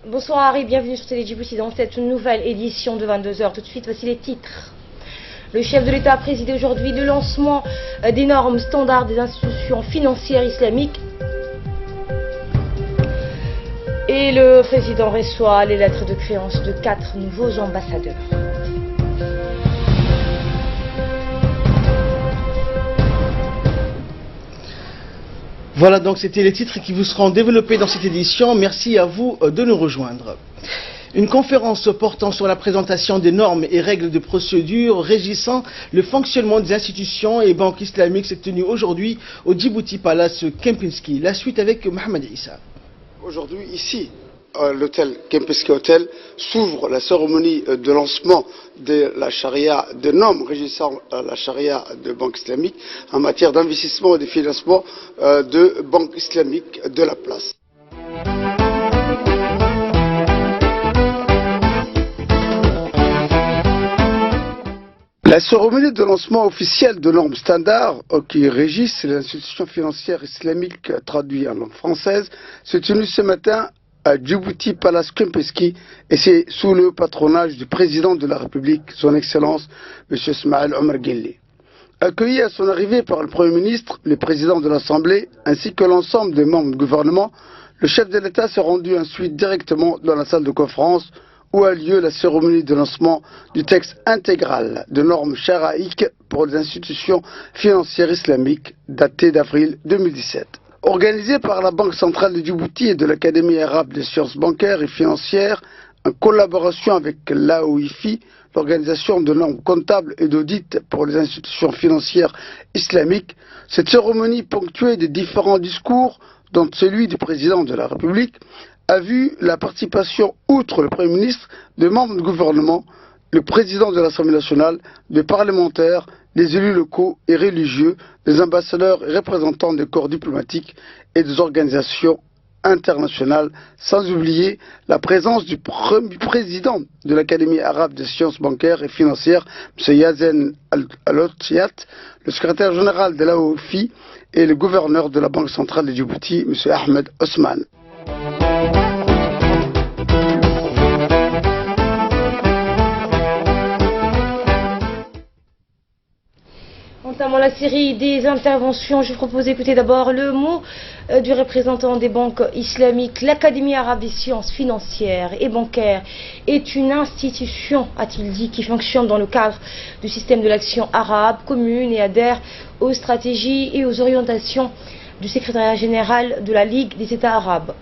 Bonsoir Harry, bienvenue sur Télé Djibouti dans cette nouvelle édition de 22h. Tout de suite, voici les titres. Le chef de l'État a présidé aujourd'hui le lancement des normes standards des institutions financières islamiques. Et le président reçoit les lettres de créance de 4 nouveaux ambassadeurs. Voilà, donc c'était les titres qui vous seront développés dans cette édition. Merci à vous de nous rejoindre. Une conférence portant sur la présentation des normes et règles de procédure régissant le fonctionnement des institutions et banques islamiques s'est tenue aujourd'hui au Djibouti Palace Kempinski. La suite avec Mohamed Issa. Aujourd'hui, ici, à l'hôtel Kempinski Hotel, s'ouvre la cérémonie de lancement de la charia, des normes régissant la charia de banque islamique en matière d'investissement et de financement de banques islamiques de la place. La cérémonie de lancement officielle de normes standards qui régissent les institutions financières islamiques traduites en langue française s'est tenue ce matin à Djibouti Palace Kempinski et c'est sous le patronage du président de la République, son Excellence, M. Ismaël Omar Guelleh. Accueilli à son arrivée par le Premier ministre, le président de l'Assemblée ainsi que l'ensemble des membres du gouvernement, le chef de l'État s'est rendu ensuite directement dans la salle de conférence où a lieu la cérémonie de lancement du texte intégral de normes charaïques pour les institutions financières islamiques daté d'avril 2017. Organisé par la Banque centrale de Djibouti et de l'Académie arabe des sciences bancaires et financières, en collaboration avec l'AOIFI, l'organisation de normes comptables et d'audit pour les institutions financières islamiques, cette cérémonie ponctuée des différents discours, dont celui du président de la République, a vu la participation, outre le Premier ministre, de membres du gouvernement, le président de l'Assemblée nationale, des parlementaires, des élus locaux et religieux, des ambassadeurs et représentants des corps diplomatiques et des organisations internationales, sans oublier la présence du président de l'Académie arabe des sciences bancaires et financières, M. Yazen Al-Otiat, le secrétaire général de l'AOFI et le gouverneur de la Banque centrale de Djibouti, M. Ahmed Osman. Entamant la série des interventions, je propose d'écouter d'abord le mot du représentant des banques islamiques. L'Académie arabe des sciences financières et bancaires est une institution, a-t-il dit, qui fonctionne dans le cadre du système de l'action arabe commune et adhère aux stratégies et aux orientations du secrétariat général de la Ligue des États arabes.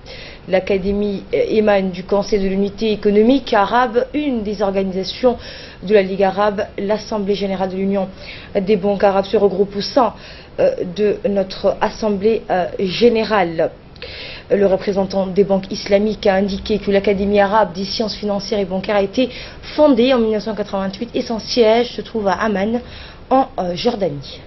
L'Académie émane du Conseil de l'unité économique arabe, une des organisations de la Ligue arabe. L'Assemblée générale de l'Union des banques arabes se regroupe au sein de notre Assemblée générale. Le représentant des banques islamiques a indiqué que l'Académie arabe des sciences financières et bancaires a été fondée en 1988 et son siège se trouve à Amman, en Jordanie.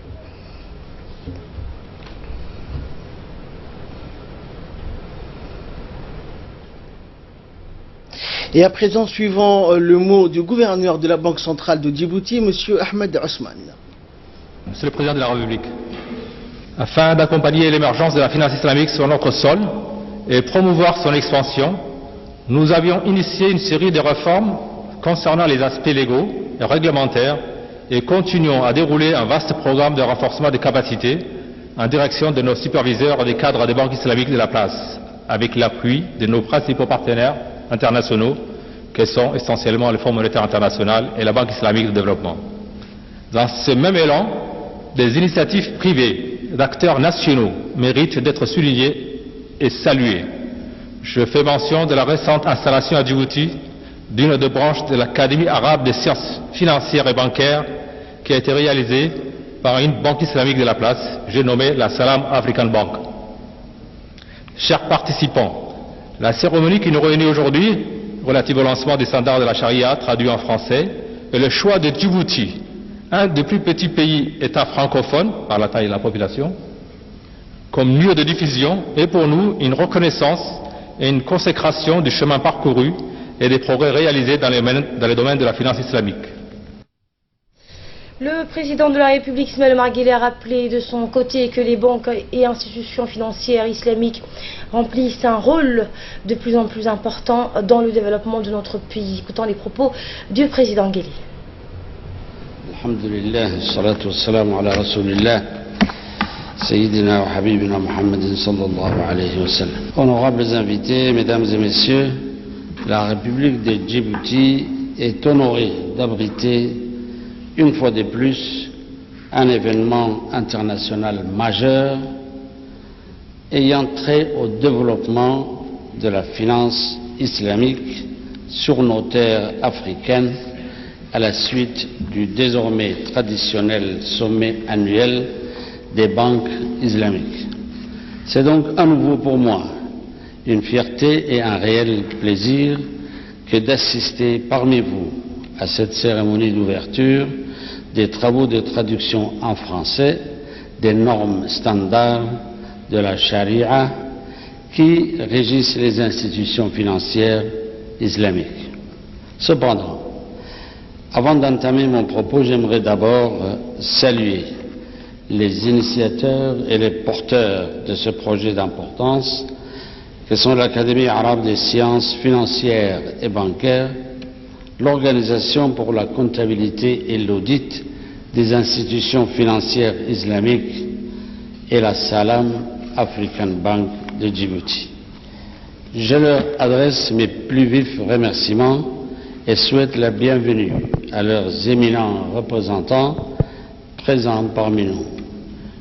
Et à présent, suivant le mot du gouverneur de la Banque centrale de Djibouti, M. Ahmed Osman. Monsieur le Président de la République, afin d'accompagner l'émergence de la finance islamique sur notre sol et promouvoir son expansion, nous avions initié une série de réformes concernant les aspects légaux et réglementaires et continuons à dérouler un vaste programme de renforcement des capacités en direction de nos superviseurs et des cadres des banques islamiques de la place, avec l'appui de nos principaux partenaires internationaux, que sont essentiellement le Fonds monétaire international et la Banque islamique de développement. Dans ce même élan, des initiatives privées d'acteurs nationaux méritent d'être soulignées et saluées. Je fais mention de la récente installation à Djibouti d'une des branches de l'Académie arabe des sciences financières et bancaires qui a été réalisée par une banque islamique de la place, j'ai nommé la Salam African Bank. Chers participants, la cérémonie qui nous réunit aujourd'hui, relative au lancement des standards de la charia traduit en français, est le choix de Djibouti, un des plus petits pays États francophones par la taille de la population, comme lieu de diffusion est pour nous une reconnaissance et une consécration du chemin parcouru et des progrès réalisés dans les domaines de la finance islamique. Le président de la République, Ismaël Omar Guelleh, a rappelé de son côté que les banques et institutions financières islamiques remplissent un rôle de plus en plus important dans le développement de notre pays. Écoutons les propos du président Guelleh. Alhamdulillah, salatu wassalamu ala rasulillah, Sayyidina wa Habibina Muhammadin sallallahu alayhi wa sallam. Honorables invités, mesdames et messieurs, la République de Djibouti est honorée d'abriter une fois de plus un événement international majeur ayant trait au développement de la finance islamique sur nos terres africaines à la suite du désormais traditionnel sommet annuel des banques islamiques. C'est donc à nouveau pour moi une fierté et un réel plaisir que d'assister parmi vous à cette cérémonie d'ouverture des travaux de traduction en français des normes standards de la charia qui régissent les institutions financières islamiques. Cependant, avant d'entamer mon propos, j'aimerais d'abord saluer les initiateurs et les porteurs de ce projet d'importance que sont l'Académie arabe des sciences financières et bancaires, l'Organisation pour la comptabilité et l'audit des institutions financières islamiques et la Salam African Bank de Djibouti. Je leur adresse mes plus vifs remerciements et souhaite la bienvenue à leurs éminents représentants présents parmi nous.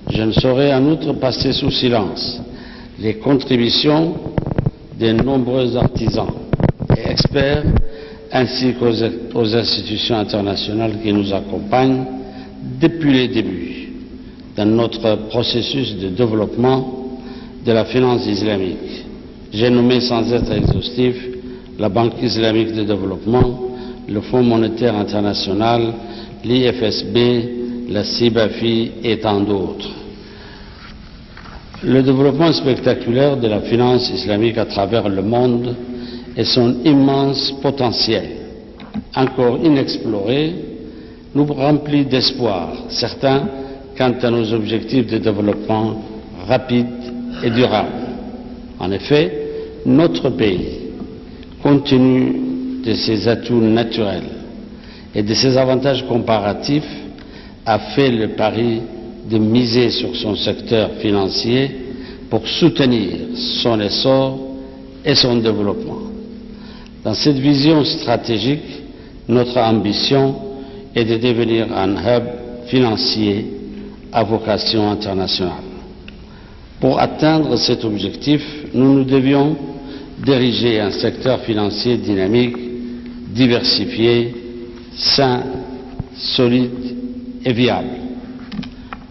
Je ne saurais en outre passer sous silence les contributions des nombreux artisans et experts ainsi qu'aux institutions internationales qui nous accompagnent depuis les débuts dans notre processus de développement de la finance islamique. J'ai nommé sans être exhaustif la Banque islamique de développement, le Fonds monétaire international, l'IFSB, la CIBAFI et tant d'autres. Le développement spectaculaire de la finance islamique à travers le monde et son immense potentiel, encore inexploré, nous remplit d'espoir, certains quant à nos objectifs de développement rapide et durable. En effet, notre pays, compte tenu de ses atouts naturels et de ses avantages comparatifs, a fait le pari de miser sur son secteur financier pour soutenir son essor et son développement. Dans cette vision stratégique, notre ambition est de devenir un hub financier à vocation internationale. Pour atteindre cet objectif, nous devions diriger un secteur financier dynamique, diversifié, sain, solide et viable.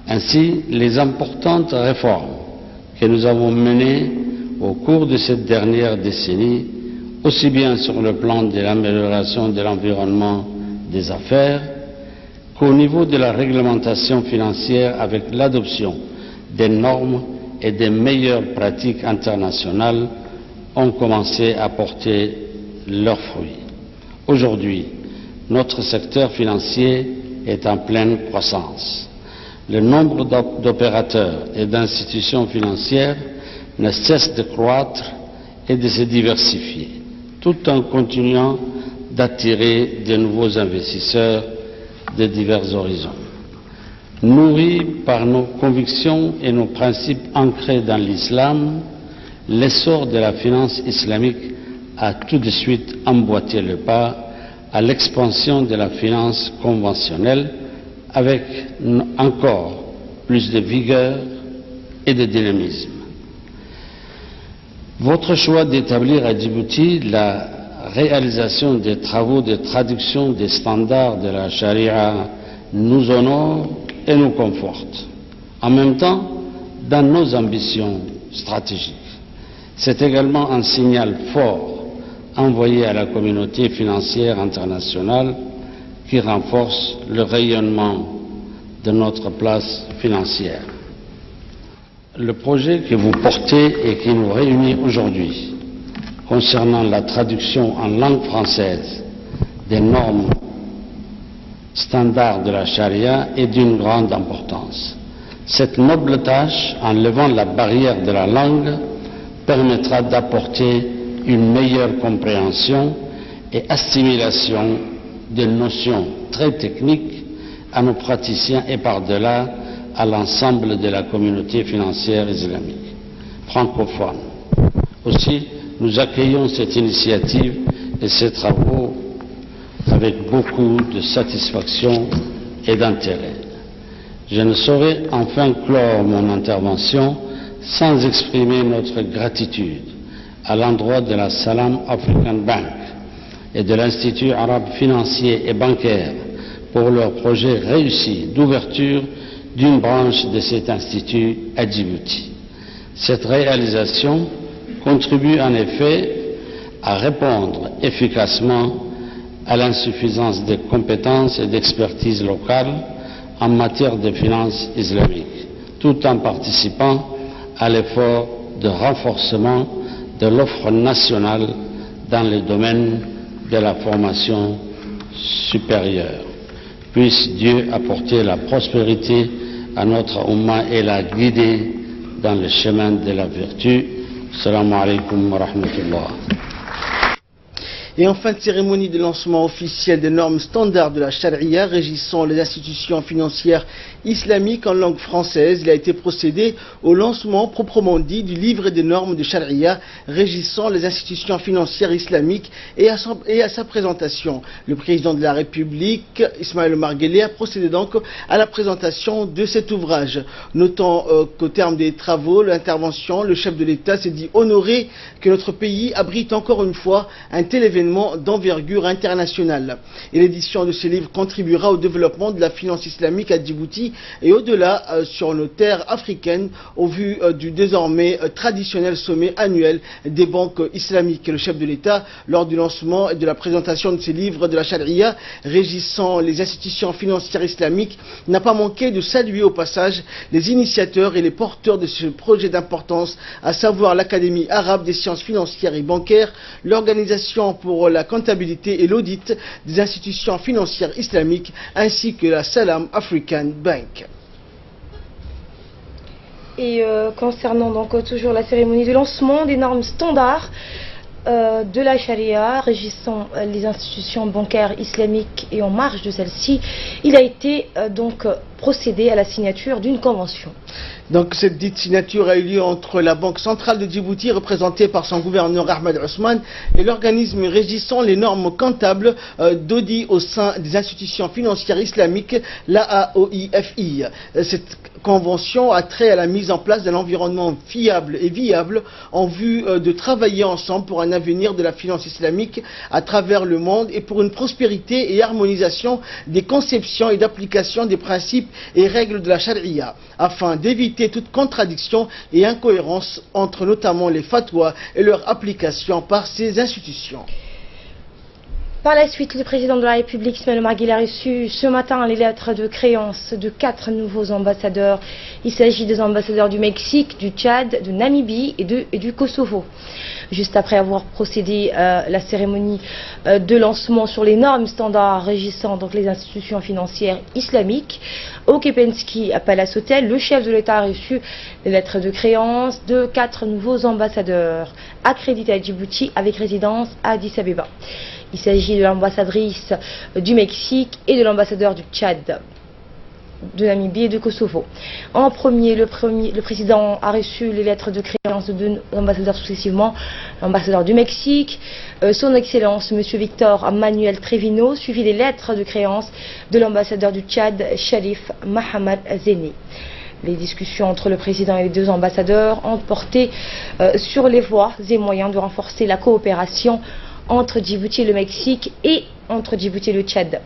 Ainsi, les importantes réformes que nous avons menées au cours de cette dernière décennie, aussi bien sur le plan de l'amélioration de l'environnement des affaires qu'au niveau de la réglementation financière avec l'adoption des normes et des meilleures pratiques internationales, ont commencé à porter leurs fruits. Aujourd'hui, notre secteur financier est en pleine croissance. Le nombre d'opérateurs et d'institutions financières ne cesse de croître et de se diversifier, tout en continuant d'attirer de nouveaux investisseurs de divers horizons. Nourris par nos convictions et nos principes ancrés dans l'islam, l'essor de la finance islamique a tout de suite emboîté le pas à l'expansion de la finance conventionnelle avec encore plus de vigueur et de dynamisme. Votre choix d'établir à Djibouti la réalisation des travaux de traduction des standards de la charia nous honore et nous conforte. En même temps, dans nos ambitions stratégiques, c'est également un signal fort envoyé à la communauté financière internationale qui renforce le rayonnement de notre place financière. Le projet que vous portez et qui nous réunit aujourd'hui concernant la traduction en langue française des normes standard de la charia est d'une grande importance. Cette noble tâche, en levant la barrière de la langue, permettra d'apporter une meilleure compréhension et assimilation des notions très techniques à nos praticiens et par-delà à l'ensemble de la communauté financière islamique francophone. Aussi, nous accueillons cette initiative et ces travaux avec beaucoup de satisfaction et d'intérêt. Je ne saurais enfin clore mon intervention sans exprimer notre gratitude à l'endroit de la Salam African Bank et de l'Institut arabe financier et bancaire pour leur projet réussi d'ouverture d'une branche de cet institut à Djibouti. Cette réalisation contribue en effet à répondre efficacement à l'insuffisance des compétences et d'expertise locales en matière de finances islamiques, tout en participant à l'effort de renforcement de l'offre nationale dans le domaine de la formation supérieure. Puisse Dieu apporter la prospérité à notre Ummah et la guider dans le chemin de la vertu. Assalamu alaikum wa rahmatullah. Et en fin de cérémonie de lancement officiel des normes standards de la charia régissant les institutions financières islamiques en langue française, il a été procédé au lancement proprement dit du livret des normes de charia régissant les institutions financières islamiques et à sa présentation. Le président de la République, Ismaël Omar Guelleh, a procédé donc à la présentation de cet ouvrage. Notant qu'au terme des travaux, l'intervention, le chef de l'État s'est dit honoré que notre pays abrite encore une fois un tel événement d'envergure internationale. Et l'édition de ce livre contribuera au développement de la finance islamique à Djibouti et au-delà sur nos terres africaines au vu du désormais traditionnel sommet annuel des banques islamiques. Le chef de l'État, lors du lancement et de la présentation de ces livres de la charia régissant les institutions financières islamiques, n'a pas manqué de saluer au passage les initiateurs et les porteurs de ce projet d'importance, à savoir l'Académie arabe des sciences financières et bancaires, l'Organisation pour la comptabilité et l'audit des institutions financières islamiques, ainsi que la Salam African Bank. Et concernant donc toujours la cérémonie de lancement des normes standards de la charia régissant les institutions bancaires islamiques et en marge de celle-ci, il a été donc procédé à la signature d'une convention. Donc cette dite signature a eu lieu entre la Banque centrale de Djibouti, représentée par son gouverneur Ahmed Ousmane, et l'organisme régissant les normes comptables d'audit au sein des institutions financières islamiques, l'AAOIFI. Cette convention a trait à la mise en place d'un environnement fiable et viable en vue de travailler ensemble pour un avenir de la finance islamique à travers le monde et pour une prospérité et harmonisation des conceptions et d'application des principes et règles de la charia, afin d'éviter toute contradiction et incohérence entre notamment les fatwas et leur application par ces institutions. Par la suite, le président de la République, Ismaël Omar Guelleh, a reçu ce matin les lettres de créance de 4 nouveaux ambassadeurs. Il s'agit des ambassadeurs du Mexique, du Tchad, de Namibie et du Kosovo. Juste après avoir procédé à la cérémonie de lancement sur les normes standards régissant donc les institutions financières islamiques, au Kepensky à Palace Hotel, le chef de l'État a reçu les lettres de créance de 4 nouveaux ambassadeurs accrédités à Djibouti avec résidence à Addis Abeba. Il s'agit de l'ambassadrice du Mexique et de l'ambassadeur du Tchad, de Namibie et de Kosovo. En premier, le président a reçu les lettres de créance de 2 ambassadeurs successivement, l'ambassadeur du Mexique, son Excellence M. Victor Manuel Trevino, suivi des lettres de créance de l'ambassadeur du Tchad, Sharif Mahamad Zéné. Les discussions entre le président et les 2 ambassadeurs ont porté sur les voies et moyens de renforcer la coopération entre Djibouti et le Mexique et entre Djibouti et le Tchad.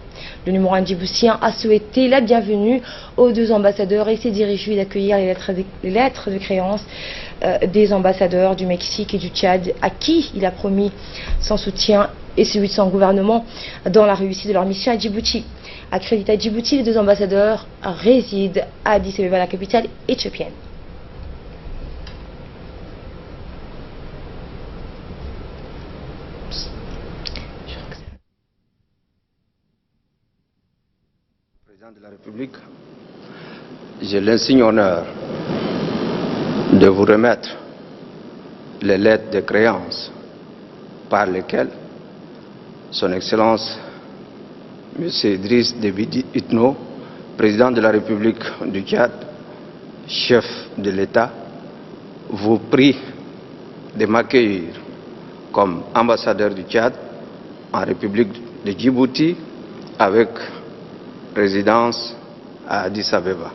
Le numéro 1 djiboutien a souhaité la bienvenue aux 2 ambassadeurs et s'est dit réjoui d'accueillir les lettres de créance des ambassadeurs du Mexique et du Tchad, à qui il a promis son soutien et celui de son gouvernement dans la réussite de leur mission à Djibouti. Accrédités à Djibouti, les 2 ambassadeurs résident à Addis Abeba, la capitale éthiopienne. Président de la République, j'ai l'insigne honneur de vous remettre les lettres de créance par lesquelles Son Excellence M. Idriss Déby Itno, Président de la République du Tchad, chef de l'État, vous prie de m'accueillir comme ambassadeur du Tchad en République de Djibouti avec résidence à Addis Abeba.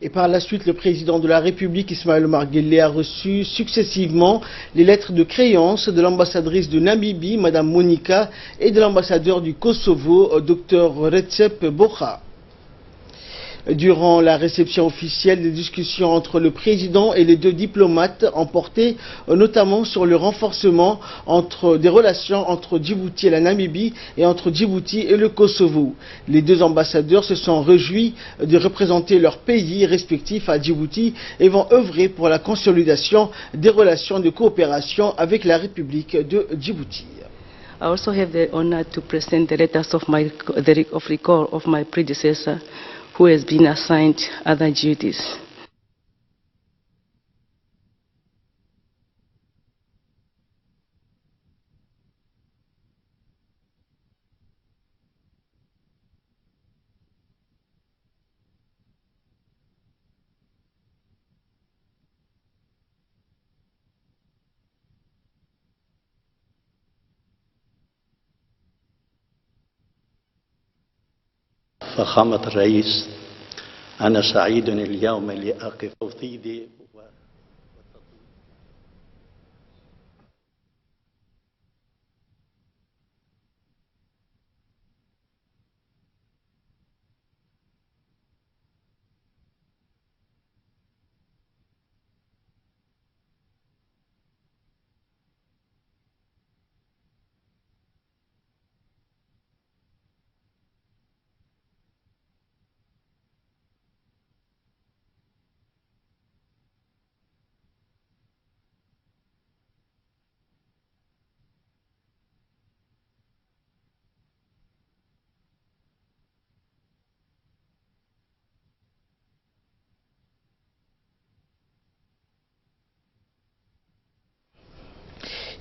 Et par la suite, le président de la République, Ismaël Omar Guelleh, a reçu successivement les lettres de créance de l'ambassadrice de Namibie, Madame Monica, et de l'ambassadeur du Kosovo, Dr Recep Bocha. Durant la réception officielle, des discussions entre le président et les deux diplomates ont porté notamment sur le renforcement des relations entre Djibouti et la Namibie et entre Djibouti et le Kosovo. Les deux ambassadeurs se sont réjouis de représenter leurs pays respectifs à Djibouti et vont œuvrer pour la consolidation des relations de coopération avec la République de Djibouti. I also have the honor to present the letters of recall of my predecessor, who has been assigned other duties. فخامة الرئيس، أنا سعيد اليوم لأقف توطيدي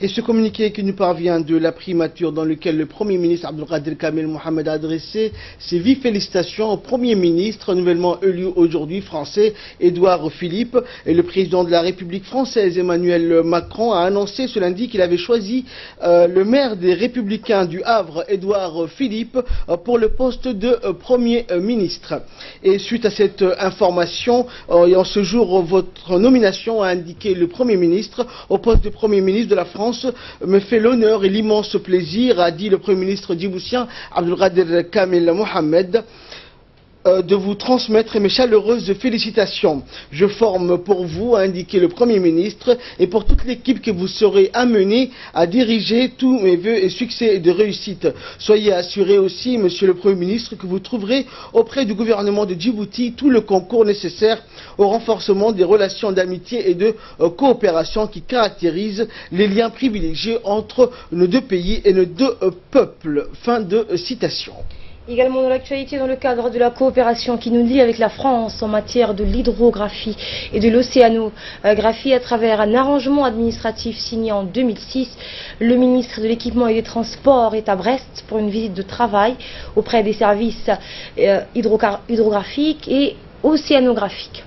Et ce communiqué qui nous parvient de la primature dans lequel le Premier ministre Abdelkader Kamel Mohamed a adressé ses vives félicitations au Premier ministre nouvellement élu aujourd'hui français Édouard Philippe, et le président de la République française Emmanuel Macron a annoncé ce lundi qu'il avait choisi le maire des Républicains du Havre Édouard Philippe pour le poste de Premier ministre. Et suite à cette information, et en ce jour votre nomination a indiqué le Premier ministre au poste de Premier ministre de la France me fait l'honneur et l'immense plaisir, a dit le Premier ministre djiboutien Abdelkader Kamel Mohamed, de vous transmettre mes chaleureuses félicitations. Je forme pour vous, a indiqué le Premier ministre, et pour toute l'équipe que vous serez amené à diriger, tous mes vœux et succès et de réussite. Soyez assuré aussi, Monsieur le Premier ministre, que vous trouverez auprès du gouvernement de Djibouti tout le concours nécessaire au renforcement des relations d'amitié et de coopération qui caractérisent les liens privilégiés entre nos deux pays et nos deux peuples. Fin de citation. Également dans l'actualité, dans le cadre de la coopération qui nous lie avec la France en matière de l'hydrographie et de l'océanographie à travers un arrangement administratif signé en 2006, le ministre de l'Équipement et des Transports est à Brest pour une visite de travail auprès des services hydrographiques et océanographiques.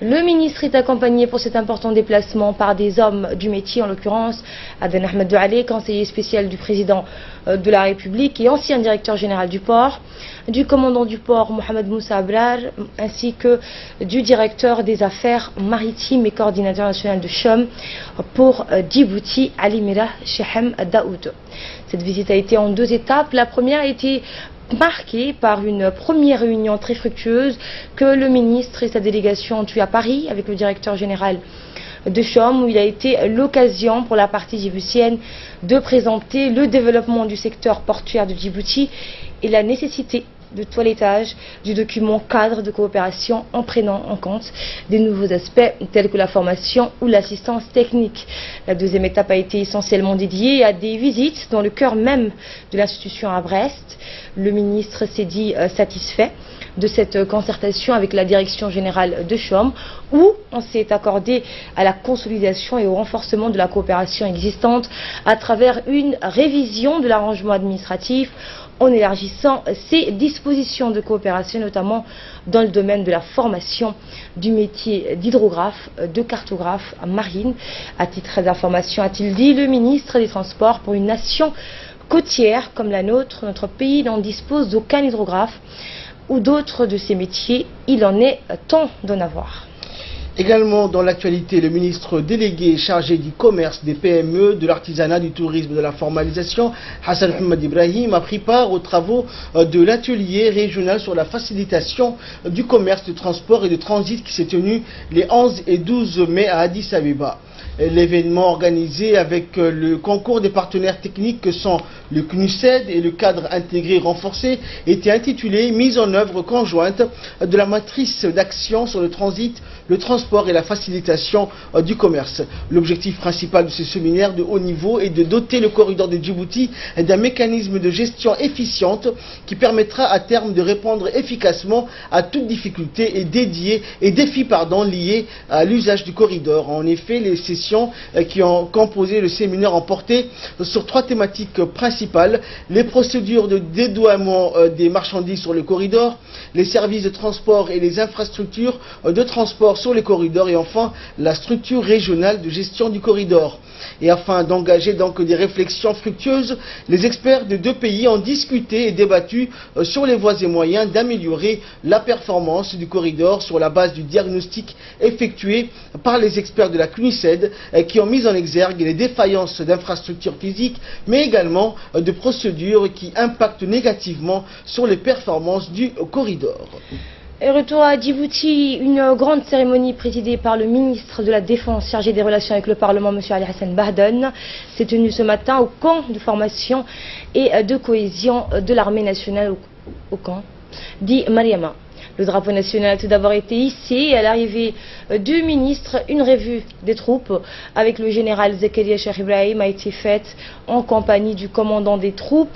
Le ministre est accompagné pour cet important déplacement par des hommes du métier, en l'occurrence Aden Ahmed Doualé, conseiller spécial du président de la République et ancien directeur général du port, du commandant du port Mohamed Moussa Abrar, ainsi que du directeur des affaires maritimes et coordinateur national de CHOM pour Djibouti, Ali Mirah Shehem Daoud. Cette visite a été en deux étapes. La première a été marquée par une première réunion très fructueuse que le ministre et sa délégation ont eue à Paris avec le directeur général de Chom, où il a été l'occasion pour la partie djiboutienne de présenter le développement du secteur portuaire de Djibouti et la nécessité de toilettage du document cadre de coopération en prenant en compte des nouveaux aspects tels que la formation ou l'assistance technique. La deuxième étape a été essentiellement dédiée à des visites dans le cœur même de l'institution à Brest. Le ministre s'est dit satisfait de cette concertation avec la direction générale de Chom, où on s'est accordé à la consolidation et au renforcement de la coopération existante à travers une révision de l'arrangement administratif en élargissant ses dispositions de coopération, notamment dans le domaine de la formation du métier d'hydrographe, de cartographe marine. À titre d'information, a-t-il dit, le ministre des Transports, pour une nation côtière comme la nôtre, notre pays n'en dispose d'aucun hydrographe ou d'autres de ces métiers. Il en est temps d'en avoir. Également dans l'actualité, le ministre délégué chargé du commerce, des PME, de l'artisanat, du tourisme, de la formalisation, Hassan Mohamed Ibrahim, a pris part aux travaux de l'atelier régional sur la facilitation du commerce, de transport et de transit qui s'est tenu les 11 et 12 mai à Addis Abeba. L'événement organisé avec le concours des partenaires techniques que sont le CNUSED et le cadre intégré renforcé était intitulé « Mise en œuvre conjointe de la matrice d'action sur le transit, le transport et la facilitation du commerce ». L'objectif principal de ce séminaire de haut niveau est de doter le corridor de Djibouti d'un mécanisme de gestion efficiente qui permettra à terme de répondre efficacement à toute difficulté et défis liés à l'usage du corridor. En effet, les sessions qui ont composé le séminaire ont porté sur 3 thématiques principales: les procédures de dédouanement des marchandises sur le corridor, les services de transport et les infrastructures de transport sur les corridors, et enfin la structure régionale de gestion du corridor. Et afin d'engager donc des réflexions fructueuses, les experts de 2 pays ont discuté et débattu sur les voies et moyens d'améliorer la performance du corridor sur la base du diagnostic effectué par les experts de la CNUSED qui ont mis en exergue les défaillances d'infrastructures physiques, mais également de procédures qui impactent négativement sur les performances du corridor. Et retour à Djibouti, une grande cérémonie présidée par le ministre de la Défense chargé des relations avec le Parlement, M. Ali Hassan Bahdan, s'est tenue ce matin au camp de formation et de cohésion de l'armée nationale au camp dit Mariama. Le drapeau national a tout d'abord été hissé et à l'arrivée du ministre, une revue des troupes avec le général Zakaria Cheikh Ibrahim a été faite en compagnie du commandant des troupes,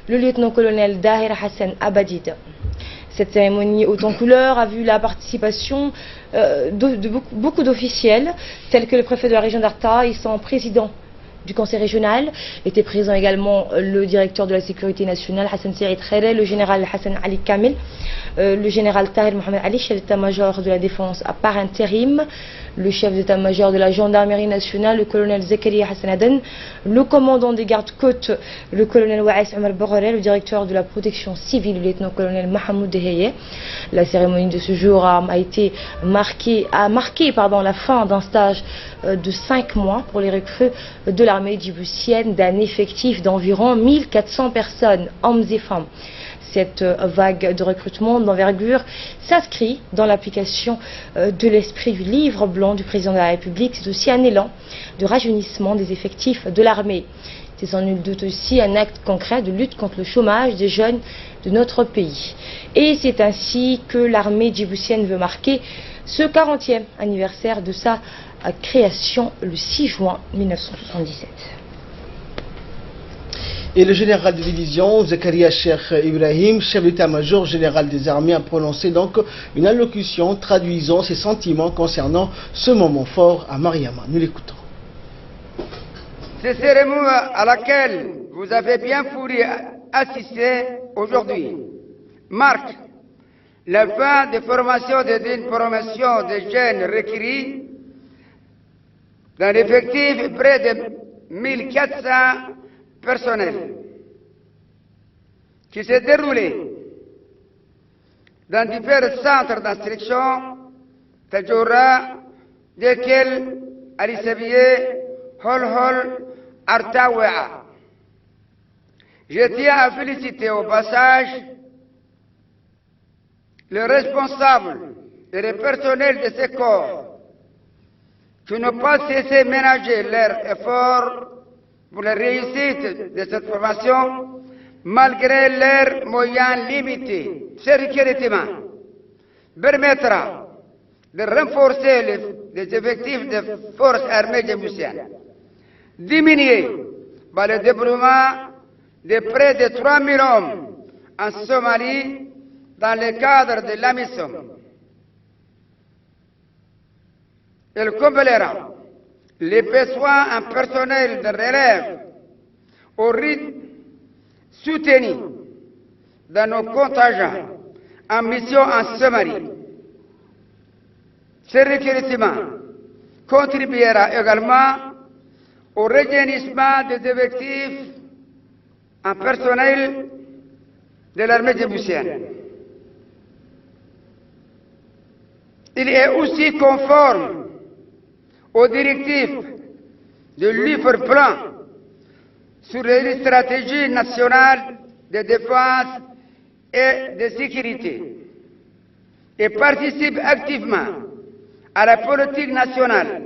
le lieutenant-colonel Dahir Hassan Abadid. Cette cérémonie haute en couleur a vu la participation de beaucoup d'officiels, tels que le préfet de la région d'Arta et son président du conseil régional. Était présent également le directeur de la sécurité nationale, Hassan Saïd Khairé, le général Hassan Ali Kamel, le général Tahir Mohamed Ali, chef d'état-major de la défense à part intérim, le chef d'état-major de la gendarmerie nationale, le colonel Zakaria Hassan Aden, le commandant des gardes-côtes, le colonel Waïs Omar Boghoré, le directeur de la protection civile, le lieutenant-colonel Mahamoud Deheye. La cérémonie de ce jour a marqué la fin d'un stage de 5 mois pour les recrues de l'armée djiboutienne d'un effectif d'environ 1400 personnes, hommes et femmes. Cette vague de recrutement d'envergure s'inscrit dans l'application de l'esprit du livre blanc du président de la République. C'est aussi un élan de rajeunissement des effectifs de l'armée. C'est sans nul doute aussi un acte concret de lutte contre le chômage des jeunes de notre pays. Et c'est ainsi que l'armée djiboutienne veut marquer ce 40e anniversaire de sa création le 6 juin 1977. Et le général de division, Zakaria Cheikh Ibrahim, chef d'état-major général des armées, a prononcé donc une allocution traduisant ses sentiments concernant ce moment fort à Mariama. Nous l'écoutons. Cette cérémonie à laquelle vous avez bien voulu assister aujourd'hui marque la fin des formations d'une promotion des jeunes requis d'un effectif près de 1400 personnels qui s'est déroulé dans divers centres d'instruction, Tajoura, Dekel, Ali Sabiye, Hol, Artawa. Je tiens à féliciter au passage les responsables et les personnels de ces corps qui n'ont pas cessé de ménager leurs efforts pour la réussite de cette formation, malgré leurs moyens limités. Ce recrutement permettra de renforcer les effectifs des forces armées djiboutiennes, diminuer par le déploiement de près de 3 000 hommes en Somalie dans le cadre de la mission. Elle complétera les besoins en personnel de relève au rythme soutenu dans nos contingents en mission en Somalie. Ce recrutement contribuera également au rajeunissement des effectifs en personnel de l'armée djiboutienne. Il est aussi conforme aux directives de l'IFRE-Plan sur les stratégies nationales de défense et de sécurité et participe activement à la politique nationale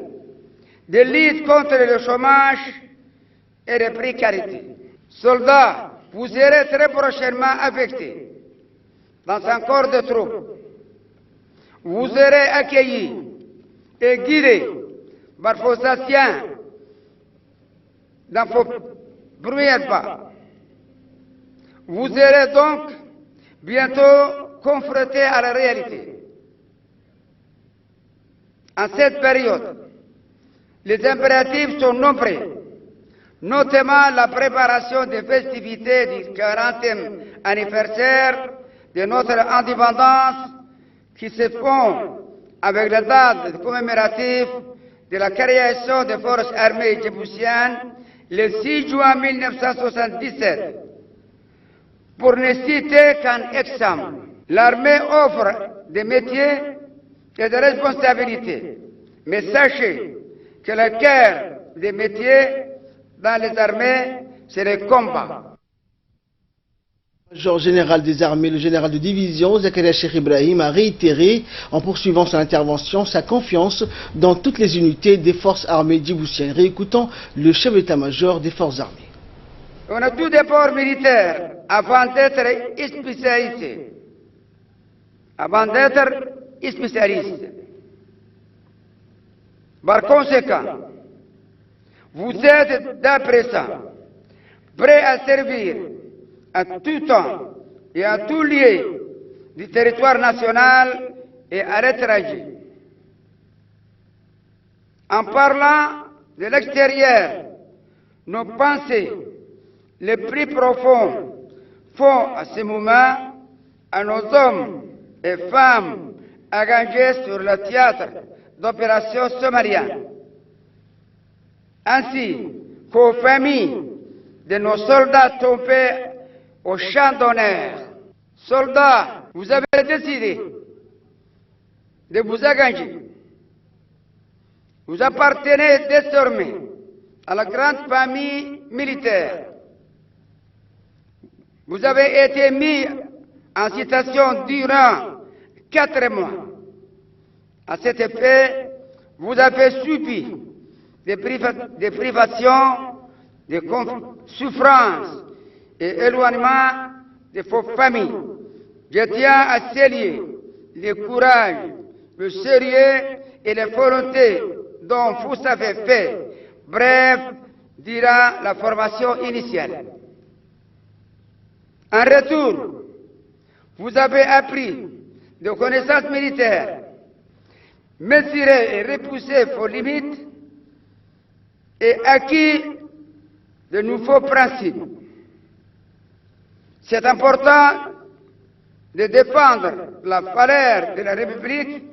de lutte contre le chômage et la précarité. Soldats, vous serez très prochainement affectés dans un corps de troupes. Vous serez accueillis et guidés par vos anciens dans vos premiers pas. Vous serez donc bientôt confrontés à la réalité. En cette période, les impératifs sont nombreux, notamment la préparation des festivités du 40e anniversaire de notre indépendance qui se font avec la date commémorative de la création des forces armées djiboutiennes le 6 juin 1977. Pour ne citer qu'un exemple, l'armée offre des métiers et des responsabilités, mais sachez que le cœur des métiers dans les armées, c'est le combat. Major général des armées, le général de division, Zakaria Cheikh Ibrahim, a réitéré, en poursuivant son intervention, sa confiance dans toutes les unités des forces armées djiboutiennes. Réécoutons le chef d'état-major des forces armées. On a tout d'abord militaire avant d'être spécialisé. Avant d'être spécialiste. Par conséquent, vous êtes d'après ça prêts à servir à tout temps et à tout lieu du territoire national et à l'étranger. En parlant de l'extérieur, nos pensées les plus profondes font à ce moment à nos hommes et femmes engagés sur le théâtre d'opérations somaliennes, ainsi qu'aux familles de nos soldats tombés au champ d'honneur. Soldats, vous avez décidé de vous engager. Vous appartenez désormais à la grande famille militaire. Vous avez été mis en citation durant 4 mois. À cet effet, vous avez subi des privations, des souffrances et éloignement de vos familles. Je tiens à saluer le courage, le sérieux et la volonté dont vous avez fait, bref, durant la formation initiale. En retour, vous avez appris des connaissances militaires, mesuré et repoussé vos limites et acquis de nouveaux principes. C'est important de défendre la valeur de la République,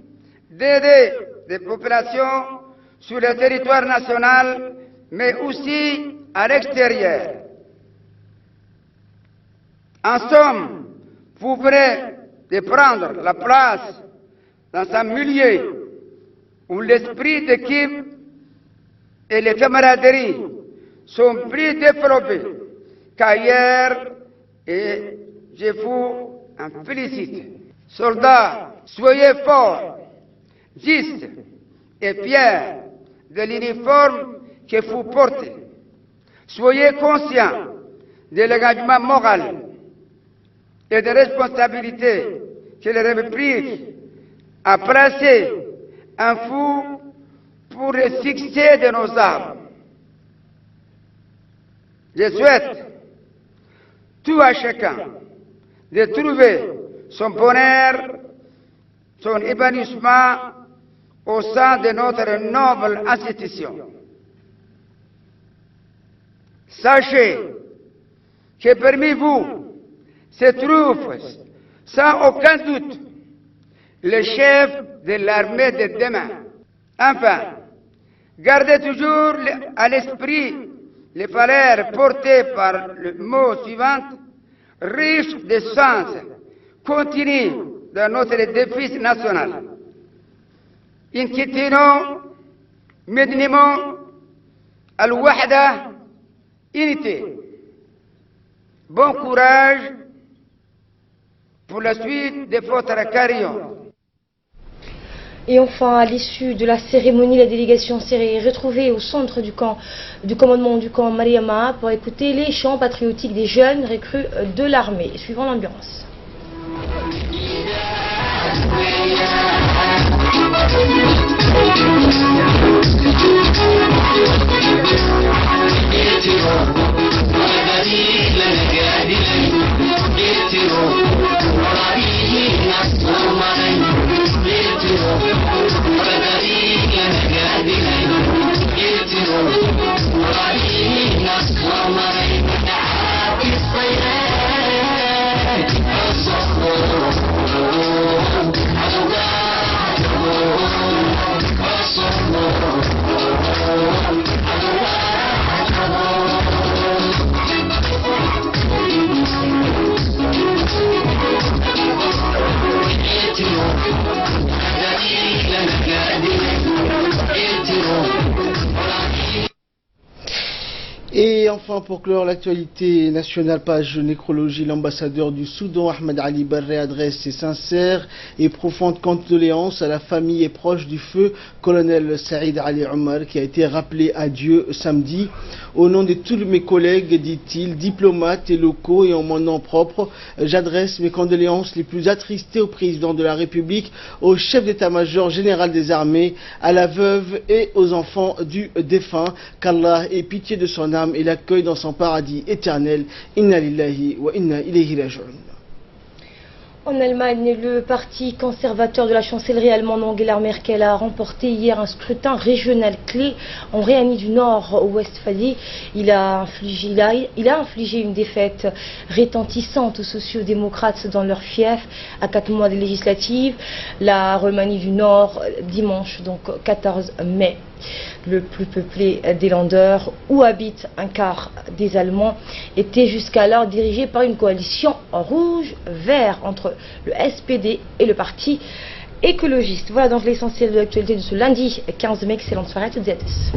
d'aider les populations sur le territoire national, mais aussi à l'extérieur. En somme, vous venez de prendre la place dans un milieu où l'esprit d'équipe et les camaraderies sont plus développés qu'ailleurs et je vous en félicite. Soldats, soyez forts, justes et fiers de l'uniforme que vous portez. Soyez conscients de l'engagement moral et des responsabilités que le République a placé en vous pour le succès de nos armes. Je souhaite tout à chacun de trouver son bonheur, son épanouissement au sein de notre noble institution. Sachez que parmi vous se trouve sans aucun doute le chef de l'armée de demain. Enfin, gardez toujours à l'esprit les valeurs portées par le mot suivant, riche de sens, continue dans notre défi national. Inquiétons, mednimo, al-wahda, unité. Bon courage pour la suite de votre carrière. Et enfin, à l'issue de la cérémonie, la délégation s'est retrouvée au centre du commandement du camp Mariama pour écouter les chants patriotiques des jeunes recrues de l'armée. Suivant l'ambiance. Et enfin, pour clore l'actualité nationale, page nécrologie, l'ambassadeur du Soudan, Ahmed Ali Barré, adresse ses sincères et profondes condoléances à la famille et proches du feu colonel Saïd Ali Omar, qui a été rappelé à Dieu samedi. Au nom de tous mes collègues, dit-il, diplomates et locaux, et en mon nom propre, j'adresse mes condoléances les plus attristées au président de la République, au chef d'état-major général des armées, à la veuve et aux enfants du défunt. Qu'Allah ait pitié de son âme et l'accueil dans son paradis éternel. Inna lillahi wa inna ilayhi raji'un. En Allemagne, le parti conservateur de la chancellerie allemande Angela Merkel a remporté hier un scrutin régional clé en Rhénanie du Nord au Westphalie. Il a infligé une défaite retentissante aux sociaux-démocrates dans leur fief à 4 mois des législatives. La Rhénanie du Nord, dimanche, donc 14 mai. Le plus peuplé des Länder, où habite un quart des Allemands, était jusqu'alors dirigé par une coalition rouge-vert entre le SPD et le parti écologiste. Voilà donc l'essentiel de l'actualité de ce lundi 15 mai. Excellente soirée à toutes et à tous.